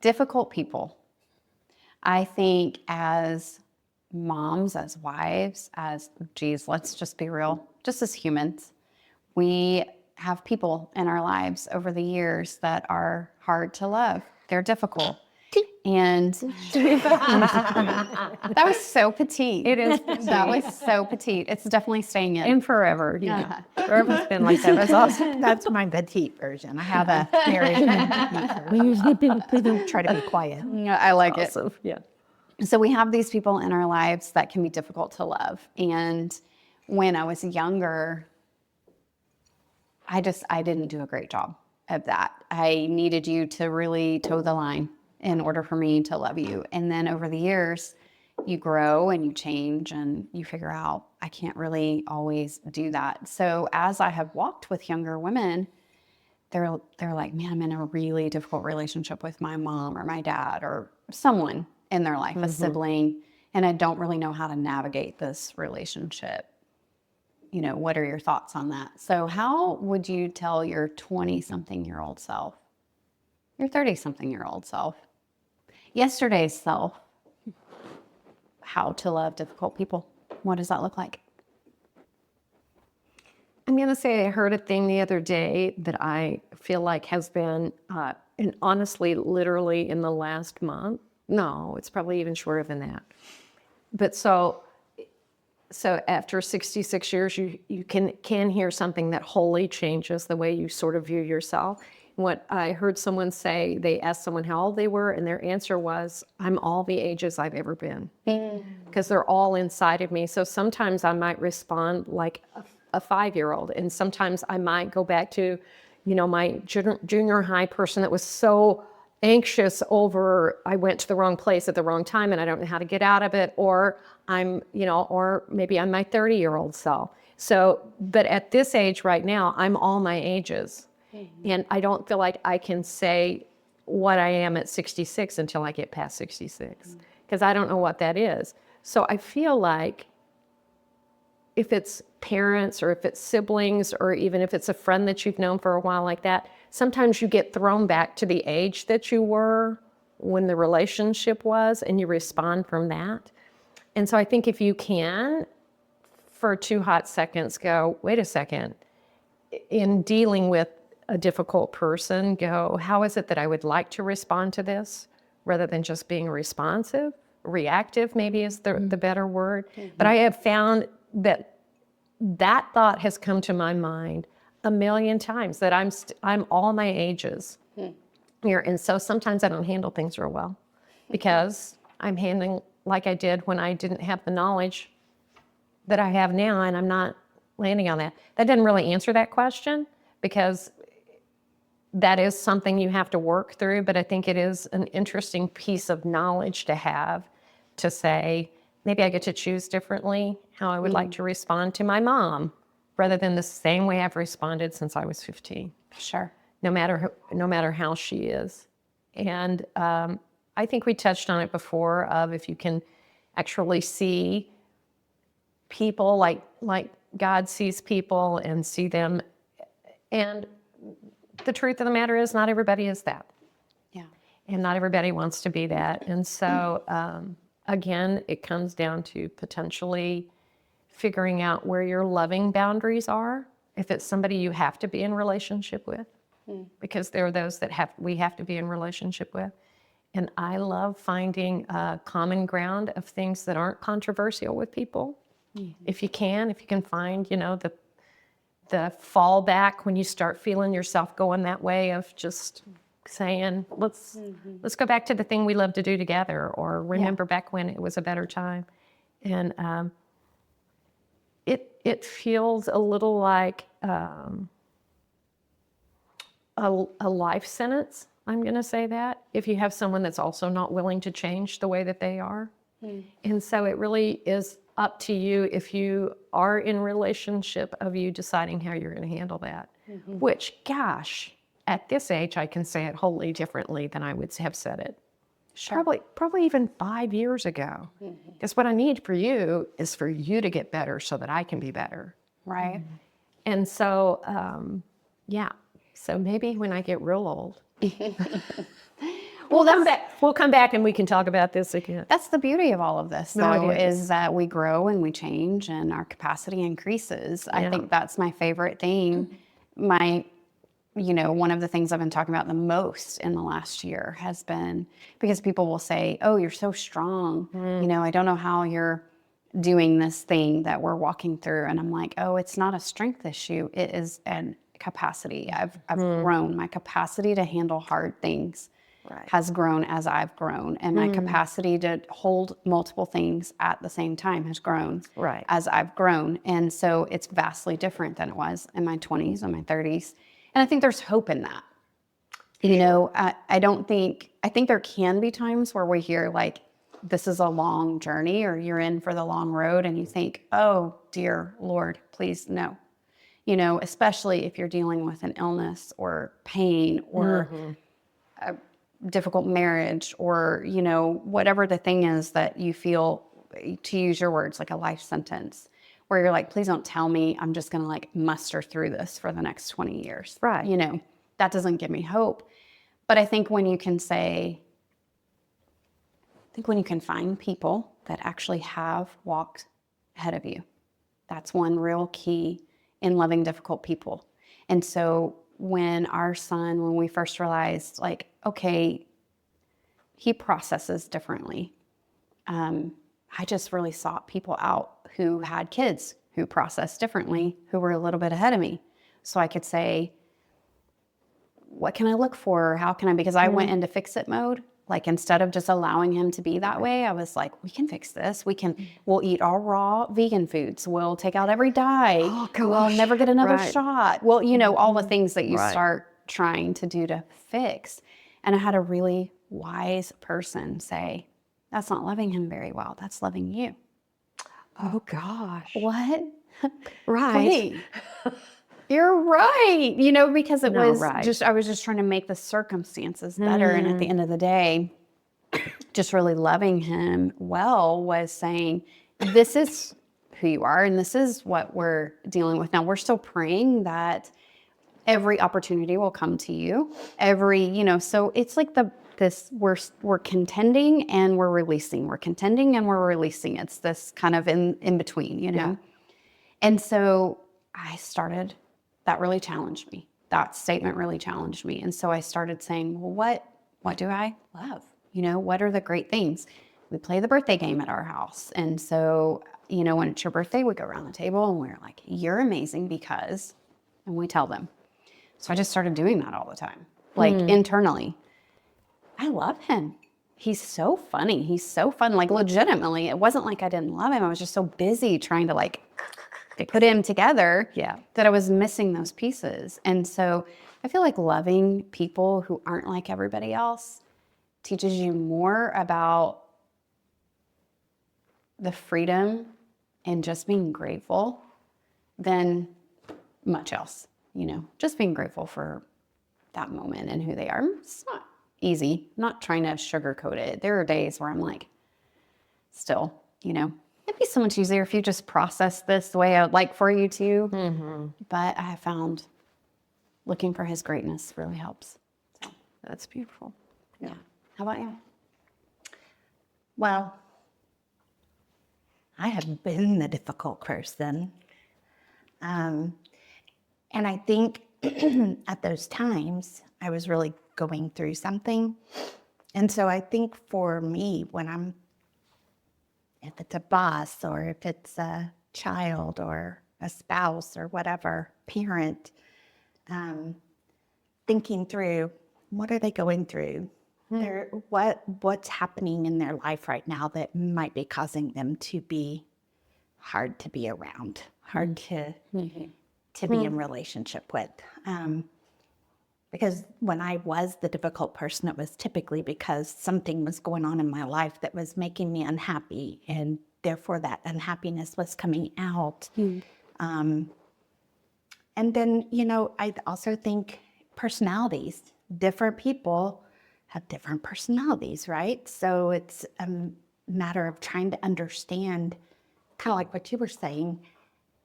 Difficult people. I think as moms, as wives, let's just be real, just as humans, we have people in our lives over the years that are hard to love. They're difficult. And that was so petite. It is. That was so petite. It's definitely staying in. And forever. Yeah. Forever's been like that. That's awesome. That's my petite version. I have a very petite version. We don't try to be quiet. Yeah, I like it. Awesome. Yeah. So we have these people in our lives that can be difficult to love. And when I was younger, I didn't do a great job of that. I needed you to really toe the line in order for me to love you. And then over the years, you grow and you change and you figure out, I can't really always do that. So as I have walked with younger women, they're like, man, I'm in a really difficult relationship with my mom or my dad or someone in their life, a sibling, and I don't really know how to navigate this relationship. You know, what are your thoughts on that? So how would you tell your 20-something-year-old self, your 30-something-year-old self, yesterday's self, how to love difficult people? What does that look like? I'm going to say I heard a thing the other day that I feel like has been, and honestly, literally in the last month. No, it's probably even shorter than that. But so after 66 years, you can hear something that wholly changes the way you sort of view yourself. What I heard someone say, they asked someone how old they were, and their answer was, I'm all the ages I've ever been. Because they're all inside of me. So sometimes I might respond like a 5-year-old, and sometimes I might go back to, you know, my junior high person that was so anxious over I went to the wrong place at the wrong time and I don't know how to get out of it, or or maybe I'm my 30-year-old self. So, but at this age right now, I'm all my ages. And I don't feel like I can say what I am at 66 until I get past 66, because I don't know what that is. So I feel like if it's parents or if it's siblings or even if it's a friend that you've known for a while like that, sometimes you get thrown back to the age that you were when the relationship was, and you respond from that. And so I think if you can, for 2 hot seconds, go, wait a second, in dealing with a difficult person, go, how is it that I would like to respond to this, rather than just being responsive? Reactive maybe is the better word. But I have found that thought has come to my mind a million times, that I'm all my ages here. And so sometimes I don't handle things real well because I'm handling like I did when I didn't have the knowledge that I have now, and I'm not landing on that. That doesn't really answer that question, because that is something you have to work through, but I think it is an interesting piece of knowledge to have, to say, maybe I get to choose differently how I would like to respond to my mom, rather than the same way I've responded since I was 15. Sure. No matter how she is. And I think we touched on it before, of if you can actually see people like God sees people and see them. And the truth of the matter is, not everybody is that. Yeah. And not everybody wants to be that. And so, again, it comes down to potentially figuring out where your loving boundaries are. If it's somebody you have to be in relationship with, because there are those that we have to be in relationship with. And I love finding common ground of things that aren't controversial with people. If you can find, the fallback when you start feeling yourself going that way, of just saying, let's go back to the thing we love to do together, or remember back when it was a better time. And it feels a little like a life sentence, I'm going to say that, if you have someone that's also not willing to change the way that they are. And so it really is up to you, if you are in relationship, of you deciding how you're going to handle that. Which, gosh, at this age, I can say it wholly differently than I would have said it. Sure. Probably even 5 years ago. Because what I need for you is for you to get better so that I can be better. Right. And so, so maybe when I get real old. We'll come back. We'll come back and we can talk about this again. That's the beauty of all of this, No, though, it is that we grow and we change and our capacity increases. I think that's my favorite thing. One of the things I've been talking about the most in the last year has been because people will say, oh, you're so strong. I don't know how you're doing this thing that we're walking through. And I'm like, oh, it's not a strength issue. It is a capacity. I've grown. My capacity to handle hard things has grown as I've grown. And my capacity to hold multiple things at the same time has grown as I've grown. And so it's vastly different than it was in my 20s and my 30s. And I think there's hope in that. I think there can be times where we hear like, this is a long journey or you're in for the long road and you think, oh, dear Lord, please no. Especially if you're dealing with an illness or pain or a difficult marriage or, whatever the thing is that you feel, to use your words, like a life sentence, where you're like, please don't tell me I'm just going to like muster through this for the next 20 years. Right. That doesn't give me hope. But I think when you can find people that actually have walked ahead of you, that's one real key in loving difficult people. And so when we first realized like, okay, he processes differently. I just really sought people out who had kids who processed differently, who were a little bit ahead of me. So I could say, what can I look for? How can I, because I went into fix it mode. Like instead of just allowing him to be that way, I was like, we can fix this. We'll eat all raw vegan foods. We'll take out every dye. We'll never get another shot. Well, all the things that you start trying to do to fix. And I had a really wise person say, that's not loving him very well. That's loving you. Oh gosh. What? Right. Wait. You're right. Because it was just, I was just trying to make the circumstances better. And at the end of the day, just really loving him well was saying, this is who you are. And this is what we're dealing with. Now we're still praying that every opportunity will come to you. So it's like we're contending and we're releasing. We're contending and we're releasing. It's this kind of in between, Yeah. And so that really challenged me. That statement really challenged me. And so I started saying, well, what do I love? What are the great things? We play the birthday game at our house. And so, when it's your birthday, we go around the table and we're like, you're amazing because, and we tell them. So I just started doing that all the time, like internally. I love him. He's so funny. He's so fun. Like legitimately, it wasn't like I didn't love him. I was just so busy trying to like put him together that I was missing those pieces. And so I feel like loving people who aren't like everybody else teaches you more about the freedom and just being grateful than much else, just being grateful for that moment and who they are. It's not easy, not trying to sugarcoat it. There are days where I'm like, still, it'd be so much easier if you just process this the way I would like for you to. But I have found looking for his greatness really helps. So that's beautiful. Yeah. How about you? Well, I have been the difficult person. And I think at those times, I was really going through something. And so I think for me, if it's a boss or if it's a child or a spouse or whatever, parent, thinking through, what are they going through? What's happening in their life right now that might be causing them to be hard to be around, hard to be in relationship with. Because when I was the difficult person, it was typically because something was going on in my life that was making me unhappy, and therefore that unhappiness was coming out. And then, I also think personalities, different people have different personalities, right? So it's a matter of trying to understand, kind of like what you were saying,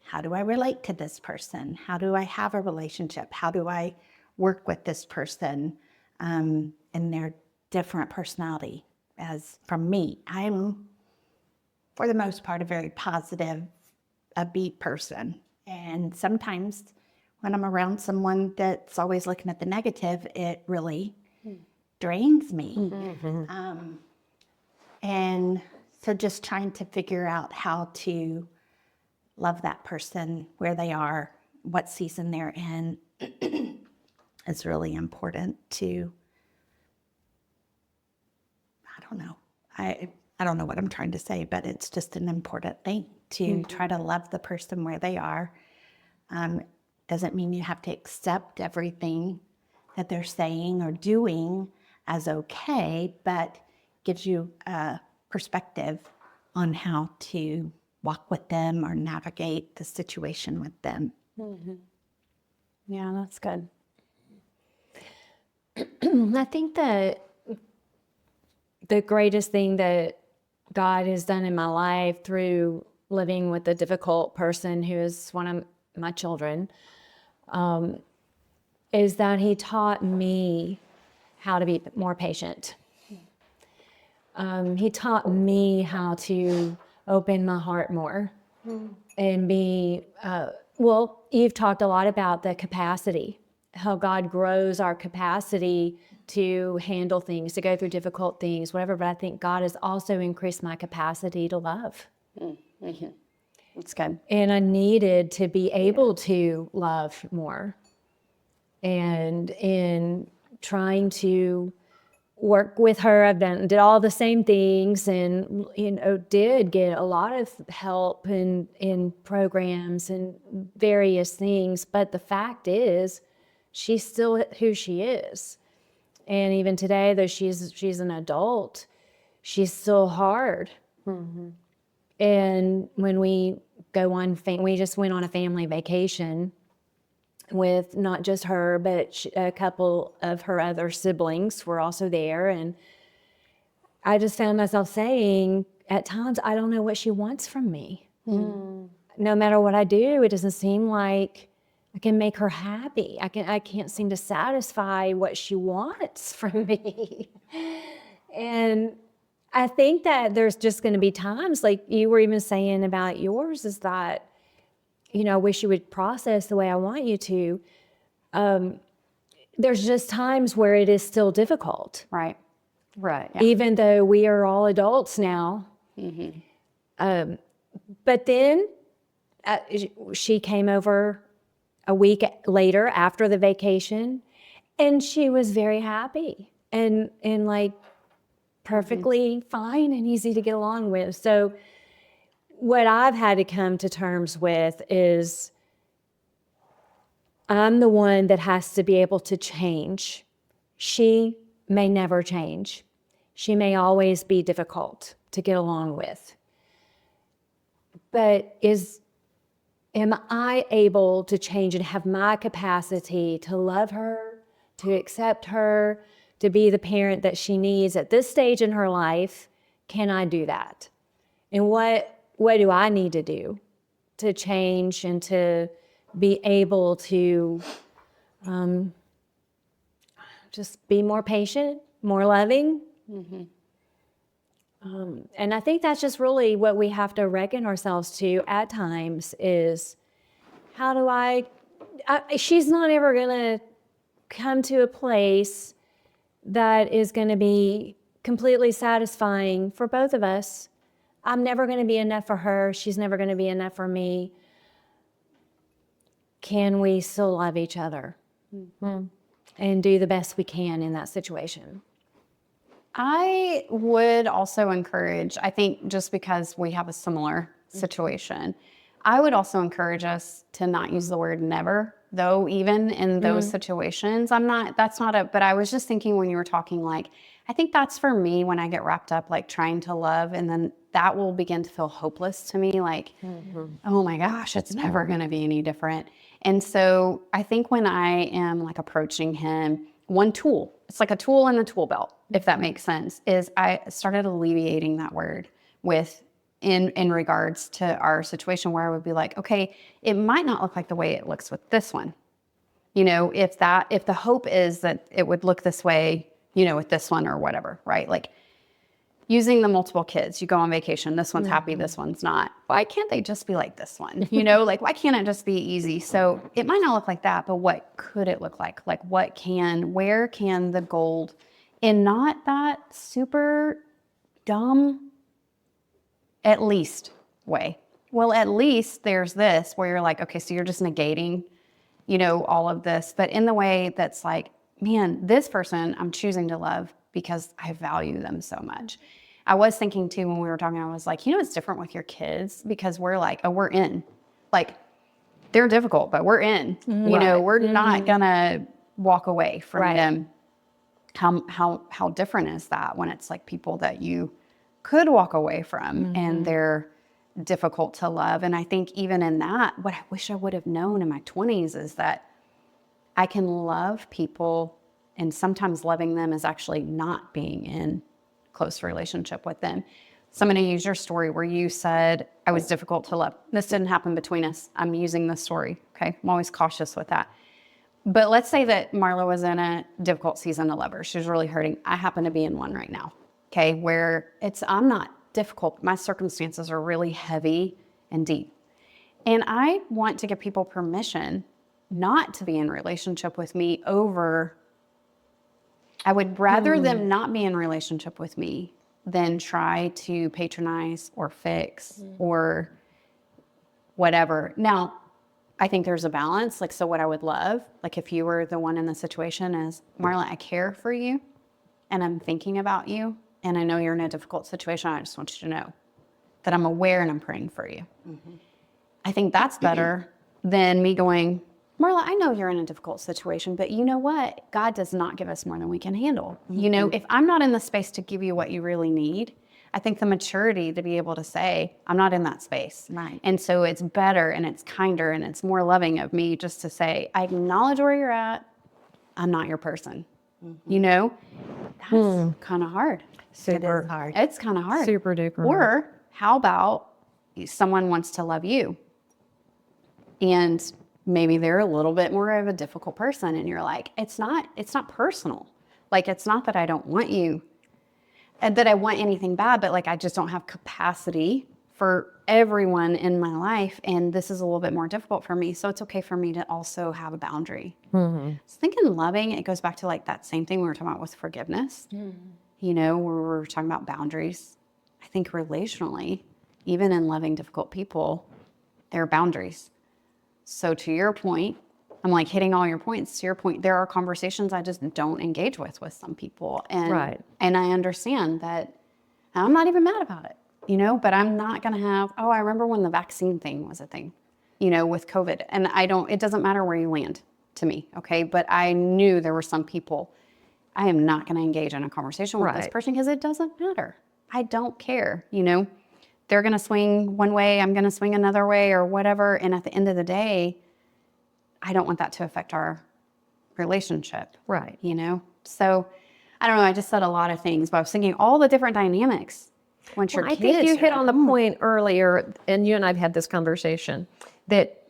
how do I relate to this person? How do I have a relationship? How do I work with this person in their different personality as from me. I'm, for the most part, a very positive, upbeat person. And sometimes when I'm around someone that's always looking at the negative, it really drains me. And so just trying to figure out how to love that person where they are, what season they're in, is really important to, I don't know. I don't know what I'm trying to say, but it's just an important thing to try to love the person where they are. Doesn't mean you have to accept everything that they're saying or doing as okay, but gives you a perspective on how to walk with them or navigate the situation with them. Yeah, that's good. I think that the greatest thing that God has done in my life through living with a difficult person who is one of my children is that he taught me how to be more patient. He taught me how to open my heart more and be, well, you've talked a lot about the capacity, how God grows our capacity to handle things, to go through difficult things, whatever. But I think God has also increased my capacity to love. That's good. And I needed to be able to love more. And in trying to work with her, did all the same things, and did get a lot of help in programs and various things. But the fact is, she's still who she is. And even today, though she's an adult, she's still hard. And when we go on, we just went on a family vacation with not just her, but a couple of her other siblings were also there. And I just found myself saying at times, I don't know what she wants from me. No matter what I do, it doesn't seem like I can make her happy. I can't seem to satisfy what she wants from me. And I think that there's just going to be times, like you were even saying about yours, is that, I wish you would process the way I want you to. There's just times where it is still difficult. Right. Right. Even though we are all adults now. But then she came over a week later after the vacation, and she was very happy and like perfectly fine and easy to get along with. So what I've had to come to terms with is I'm the one that has to be able to change. She may never change. She may always be difficult to get along with. But am I able to change and have my capacity to love her, to accept her, to be the parent that she needs at this stage in her life? Can I do that? And what do I need to do to change and to be able to just be more patient, more loving? And I think that's just really what we have to reckon ourselves to at times is, how do she's not ever going to come to a place that is going to be completely satisfying for both of us. I'm never going to be enough for her. She's never going to be enough for me. Can we still love each other and do the best we can in that situation? I would also encourage, I think just because we have a similar situation, I would also encourage us to not use the word never, though, even in those situations. But I was just thinking when you were talking, like, I think that's for me when I get wrapped up, like trying to love, and then that will begin to feel hopeless to me. Like, oh my gosh, it's never going to be any different. And so I think when I am like approaching him, one tool, it's like a tool in the tool belt, if that makes sense, is I started alleviating that word in regards to our situation, where I would be like, okay, it might not look like the way it looks with this one. If the hope is that it would look this way with this one or whatever, right? Like using the multiple kids, you go on vacation, this one's happy, this one's not. Why can't they just be like this one? Like why can't it just be easy? So it might not look like that, but what could it look like? Like where can the gold in not that super dumb, at least way. Well, at least there's this where you're like, okay, so you're just negating, all of this, but in the way that's like, man, this person I'm choosing to love because I value them so much. I was thinking too, when we were talking, I was like, it's different with your kids because we're like, oh, we're in. Like, they're difficult, but we're in. We're not gonna walk away from them. How different is that when it's like people that you could walk away from and they're difficult to love? And I think even in that, what I wish I would have known in my 20s is that I can love people, and sometimes loving them is actually not being in close relationship with them. So I'm going to use your story where you said I was difficult to love. This didn't happen between us. I'm using this story. Okay. I'm always cautious with that. But let's say that Marla was in a difficult season to love her. She was really hurting. I happen to be in one right now. Okay. Where I'm not difficult. My circumstances are really heavy and deep. And I want to give people permission not to be in relationship with me I would rather them not be in relationship with me than try to patronize or fix or whatever. Now, I think there's a balance. Like, so what I would love, like if you were the one in the situation, is Marla, I care for you and I'm thinking about you. And I know you're in a difficult situation. I just want you to know that I'm aware and I'm praying for you. I think that's better than me going, Marla, I know you're in a difficult situation, but you know what? God does not give us more than we can handle. If I'm not in the space to give you what you really need, I think the maturity to be able to say, I'm not in that space. Right. And so it's better and it's kinder and it's more loving of me just to say, I acknowledge where you're at. I'm not your person. That's kind of hard. Super. It is hard. It's kind of hard. Super duper hard. Or how about someone wants to love you and maybe they're a little bit more of a difficult person and you're like, it's not personal. Like, it's not that I don't want you and that I want anything bad, but like, I just don't have capacity for everyone in my life. And this is a little bit more difficult for me. So it's okay for me to also have a boundary. So thinking loving, it goes back to like that same thing we were talking about with forgiveness, where we're talking about boundaries. I think relationally, even in loving difficult people, there are boundaries. So to your point, I'm like hitting all your points. To your point, there are conversations I just don't engage with some people. And, and I understand that I'm not even mad about it, but I'm not going to have, I remember when the vaccine thing was a thing, with COVID. And it doesn't matter where you land to me. Okay. But I knew there were some people, I am not going to engage in a conversation with this person because it doesn't matter. I don't care, They're going to swing one way, I'm going to swing another way or whatever. And at the end of the day, I don't want that to affect our relationship. Right. So I don't know. I just said a lot of things, but I was thinking all the different dynamics. Once your I kids think you are hit at on the home. point earlier, and you and I've had this conversation, that,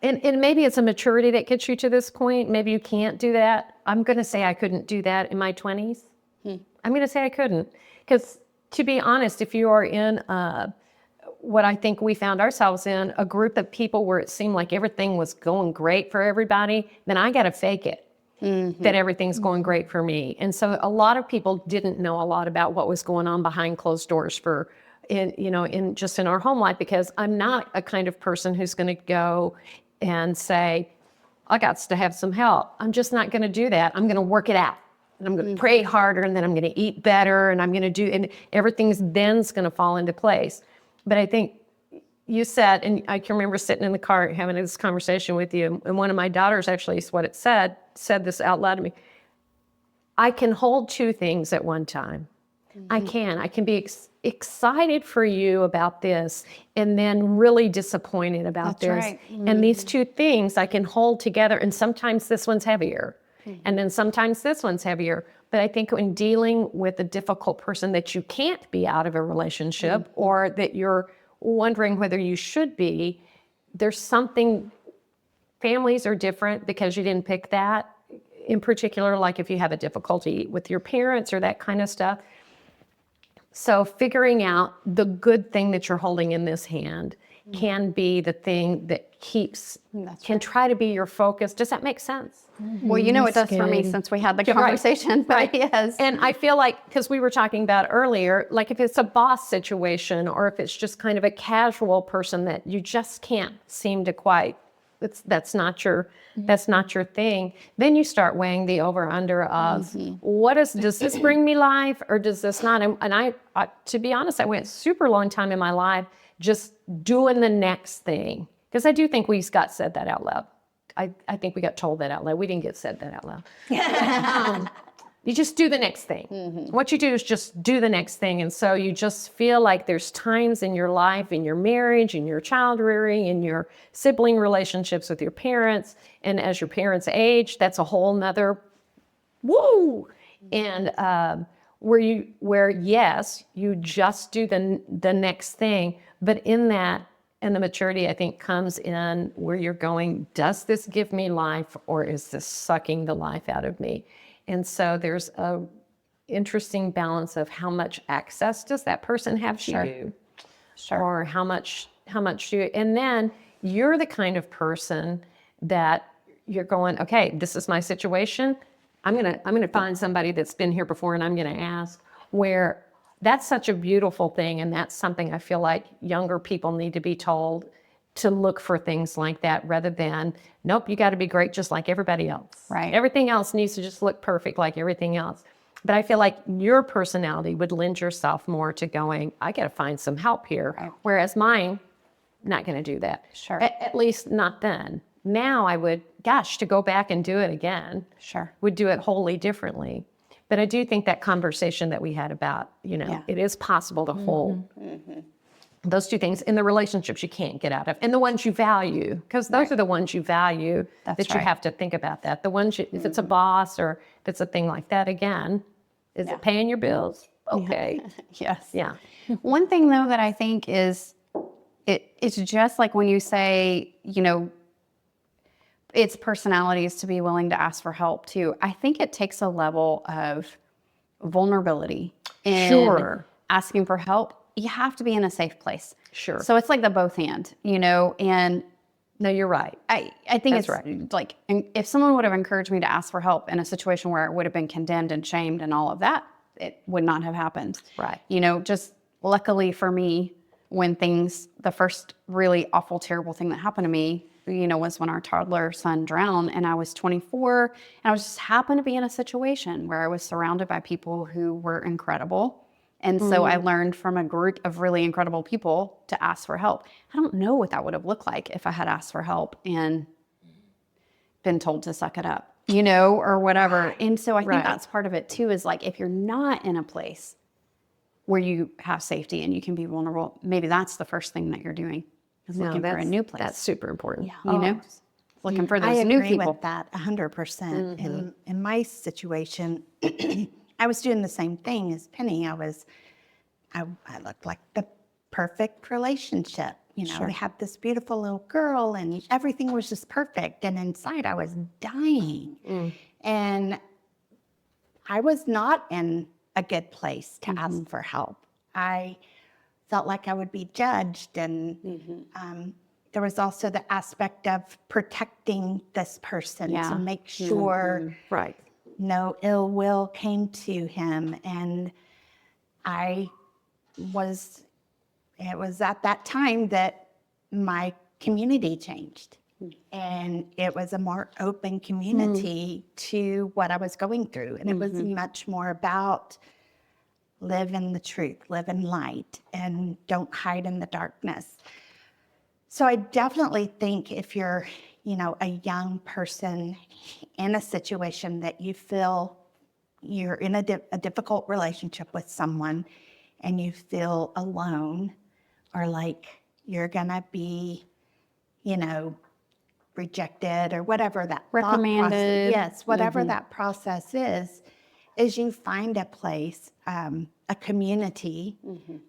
and maybe it's a maturity that gets you to this point. Maybe you can't do that. I'm going to say I couldn't do that in my 20s. I'm going to say I couldn't. Because to be honest, if you are in what I think we found ourselves in, a group of people where it seemed like everything was going great for everybody, then I got to fake it. That everything's going great for me. And so a lot of people didn't know a lot about what was going on behind closed doors in just in our home life, because I'm not a kind of person who's going to go and say, I got to have some help. I'm just not going to do that. I'm going to work it out. And I'm going to pray harder, and then I'm going to eat better, and I'm going to do, and everything's then's going to fall into place. But I think you said, and I can remember sitting in the car having this conversation with you, and one of my daughters actually is what it said this out loud to me. I can hold two things at one time. I can be excited for you about this and then really disappointed about this. Right. And these two things I can hold together, and sometimes this one's heavier. And then sometimes this one's heavier. But I think when dealing with a difficult person that you can't be out of a relationship or that you're wondering whether you should be, there's something, families are different because you didn't pick that. in particular, like if you have a difficulty with your parents or that kind of stuff. So figuring out the good thing that you're holding in this hand can be the thing that can try to be your focus. Does that make sense? Well, you know it does That's for me good. since we had the Yeah, right. conversation. But Right. yes. And I feel like, because we were talking about earlier, like if it's a boss situation or if it's just kind of a casual person that you just can't seem to quite, that's not your thing, then you start weighing the over under of does this bring me life or does this not? And I to be honest, I went super long time in my life just doing the next thing, because I do think we got said that out loud. I think we got told that out loud. We didn't get said that out loud. You just do the next thing. What you do is just do the next thing. And so you just feel like there's times in your life, in your marriage, in your child rearing, in your sibling relationships with your parents. And as your parents age, that's a whole nother woo. And where yes, you just do the next thing. But in that, and the maturity, I think, comes in where you're going, does this give me life or is this sucking the life out of me? And so there's a interesting balance of how much access does that person have to you? Sure. Or how much do you, and then you're the kind of person that you're going, okay, this is my situation. I'm gonna find somebody that's been here before and I'm gonna ask, where that's such a beautiful thing. And that's something I feel like younger people need to be told, to look for things like that rather than, nope, you got to be great just like everybody else. Right. Everything else needs to just look perfect like everything else. But I feel like your personality would lend yourself more to going, I got to find some help here. Right. Whereas mine, not going to do that. Sure. At least not then. Now I would, to go back and do it again, Sure. would do it wholly differently. But I do think that conversation that we had about, it is possible to hold those two things in the relationships you can't get out of, and the ones you value, because those are the ones you value. That's you right. have to think about that. The ones, if it's a boss or if it's a thing like that, again, is it paying your bills? Okay. Yes. Yeah. One thing though that I think is it's just like when you say, it's personalities to be willing to ask for help too. I think it takes a level of vulnerability in Sure. asking for help. You have to be in a safe place. Sure. So it's like the both and, and No, you're right. I think That's it's right. like, if someone would have encouraged me to ask for help in a situation where it would have been condemned and shamed and all of that, it would not have happened. Right. Just luckily for me, when the first really awful, terrible thing that happened to me, was when our toddler son drowned, and I was 24, and I was just happened to be in a situation where I was surrounded by people who were incredible. And so I learned from a group of really incredible people to ask for help. I don't know what that would have looked like if I had asked for help and been told to suck it up, or whatever. And so I think that's part of it too, is like, if you're not in a place where you have safety and you can be vulnerable, maybe that's the first thing that you're doing, is looking for a new place. That's super important. Looking for I those new agree people. with that 100%. In my situation, I was doing the same thing as Penny. I looked like the perfect relationship. We had this beautiful little girl and everything was just perfect. And inside I was dying. And I was not in a good place to ask for help. I felt like I would be judged. And there was also the aspect of protecting this person to make sure Right. no ill will came to him. And it was at that time that my community changed. And it was a more open community to what I was going through. And it was much more about live in the truth, live in light, and don't hide in the darkness. So I definitely think if you're, a young person in a situation that you feel you're in a difficult relationship with someone and you feel alone, or like you're gonna be, rejected or whatever that Reprimanded. whatever that process is you find a place, a community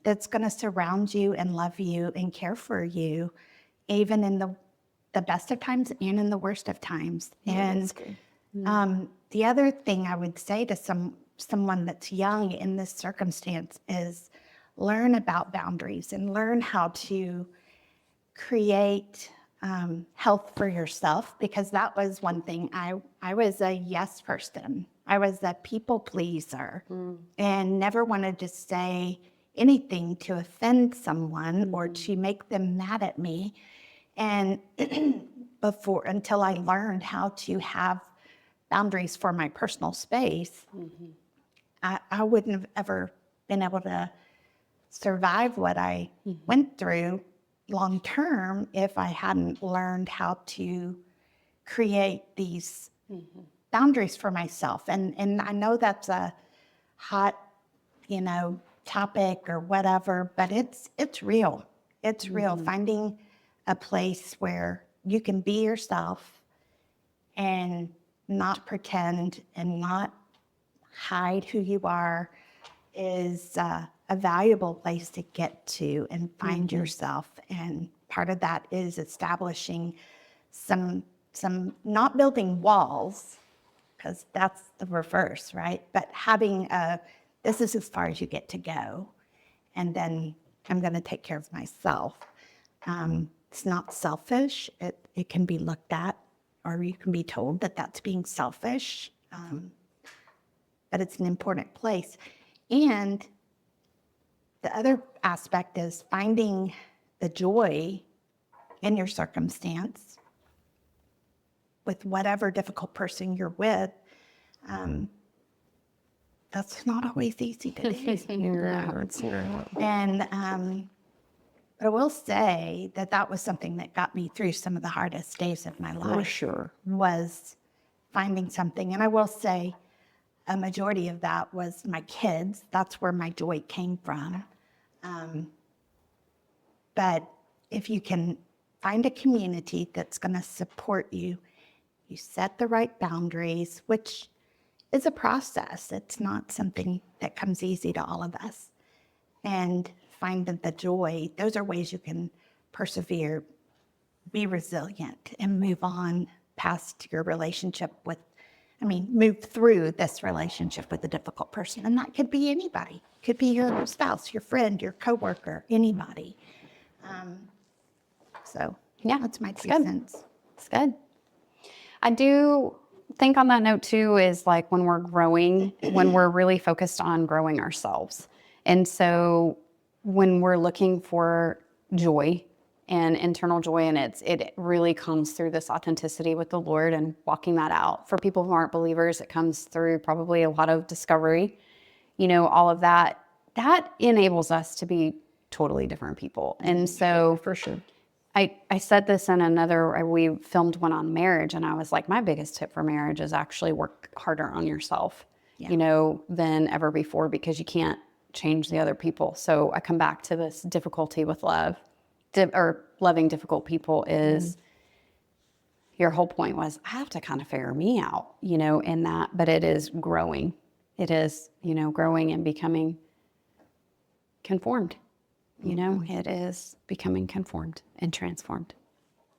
that's going to surround you and love you and care for you, even in the best of times and in the worst of times. And the other thing I would say to someone that's young in this circumstance is learn about boundaries and learn how to create health for yourself, because that was one thing. I was a yes person. I was a people pleaser and never wanted to say anything to offend someone or to make them mad at me. And until I learned how to have boundaries for my personal space, I wouldn't have ever been able to survive what I went through long term if I hadn't learned how to create these boundaries for myself. And I know that's a hot, topic or whatever, but it's real. It's real. Finding a place where you can be yourself and not pretend and not hide who you are is a valuable place to get to and find yourself. And part of that is establishing some not building walls, because that's the reverse, right? But having this is as far as you get to go, and then I'm going to take care of myself. It's not selfish. It can be looked at, or you can be told that that's being selfish, but it's an important place. And the other aspect is finding the joy in your circumstance with whatever difficult person you're with. That's not always easy to do. And but I will say that was something that got me through some of the hardest days of my life. For sure. Was finding something. And I will say a majority of that was my kids. That's where my joy came from. But if you can find a community that's going to support you, you set the right boundaries, which is a process. It's not something that comes easy to all of us. And find the joy. Those are ways you can persevere, be resilient, and move on past your relationship move through this relationship with a difficult person. And that could be anybody. It could be your spouse, your friend, your coworker, anybody. That's my 2 cents. It's good. I do think on that note too is like when we're growing, when we're really focused on growing ourselves. And so when we're looking for joy and internal joy, and it really comes through this authenticity with the Lord and walking that out. For people who aren't believers, it comes through probably a lot of discovery, all of that enables us to be totally different people. And so For sure. I said this in we filmed one on marriage, and I was like, my biggest tip for marriage is actually work harder on yourself, than ever before, because you can't change the other people. So I come back to this difficulty with love, or loving difficult people is your whole point was I have to kind of figure me out, in that, but it is growing. It is, growing and becoming conformed. It is becoming conformed and transformed.